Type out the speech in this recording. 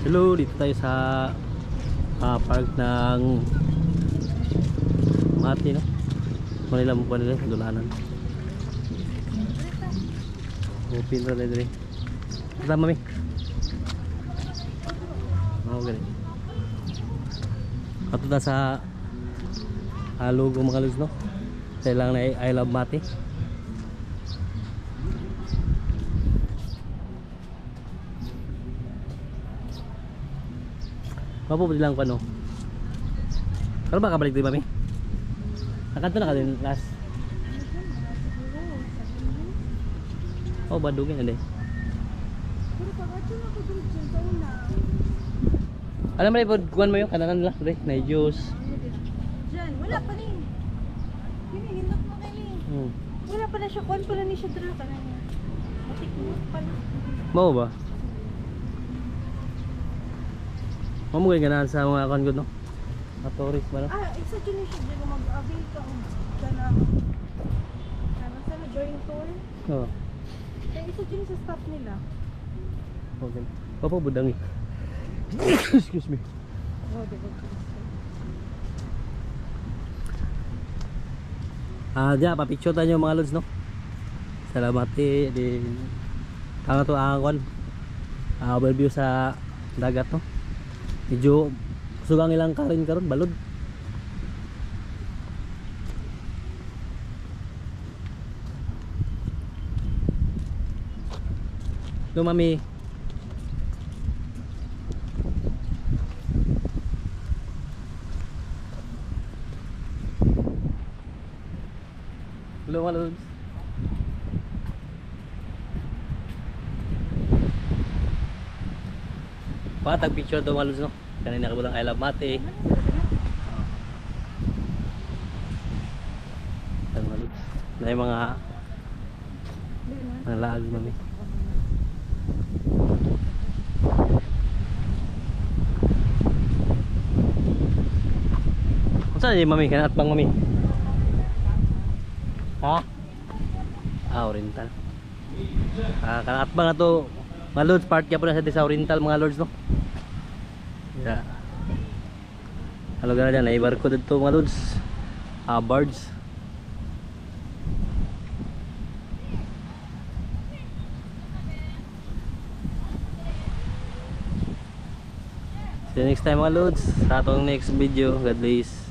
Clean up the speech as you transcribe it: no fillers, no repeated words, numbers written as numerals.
Hello, dito tayo sa park ng Mati, no? Manila mo pa nila, dulanan. Open na rin rin. Kasama mi. Oo, ganun. Ato na sa logo mga lods, no? Sa ilang na I love Mati. Mapupuli lang pa, no? Pero ba kabalik din ba mi? Nakanto na ka din last. Oh, badugin na din. Alam mo rin, kuhan mo yung kananan lang rin, na juice. Diyan, wala pa rin. Hinihindok mo kayo eh. Wala pa na siya, kuhan pa na siya dala ka na niya. Matikmot pa na. Mau ba? Mamugay ganahan sa mga kuhan ko, no? Mga tourist ba, no? Isa dyan siya, dyan mag-avail ka. Dyan na, ano sa join tour. Oo. Kaya isa dyan sa stop nila. Okay. Papa, budang eh. Excuse me. Oh, diba? Diyan, papicture tayo mga lods, no? Salamat eh. Kaya ito ang kuhan. Overview sa dagat, no? Medyo sugang ilang karin karon balod. Hello, mami. Hello, mga lods. Patag picture to mga lods, no? Kanina kabulang I love Mati. Mga lods. Na yung mga laag, mami. Saan yung mami? Kanat bang mami? Ha? Oriental. Kanat bang na to mga lods? Part kaya po na sa Oriental mga lords, no? Yeah. Halo gana dyan, naibar ko dito mga lods. Birds. See you next time mga lods sa atong next video. God bless.